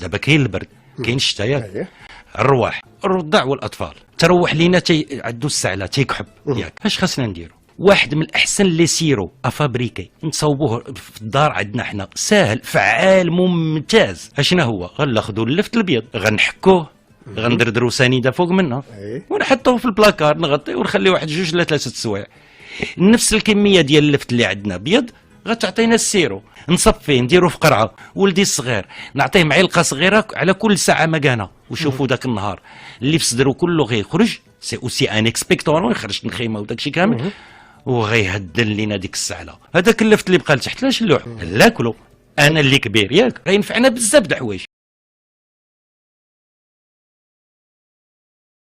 دابا كاين البرد، كاين الشتاء ياك، الرواح، الرضع والاطفال، تروح لينا عندو السعله تيكحب ياك. اش خاصنا نديرو؟ واحد من الاحسن لي سيرو افابريكي نصوبوه في الدار عندنا حنا، ساهل فعال ممتاز. اشنا هو؟ غناخدو اللفت الابيض غنحكوه، غندردرو سنيده فوق منه ونحطوه في البلاكار، نغطيه ونخليه واحد 2 ل 3 سوايع. نفس الكميه ديال اللفت اللي عندنا ابيض غتعطينا السيرو، نصفيه نديروه في قرعه. ولدي الصغير نعطيه معلقه صغيره على كل ساعه مكانه، وشوفوا ذاك النهار اللي في صدرو كله غيخرج، سي اوسي ان اكسبكتورون، يخرج النخيمه وداك الشيء كامل، وغيهدن لينا ديك السعله. هذاك اللفت اللي بقى لتحت لاش نلوح ناكلو، انا اللي كبير ياك غينفعنا بزاف د الحوايج.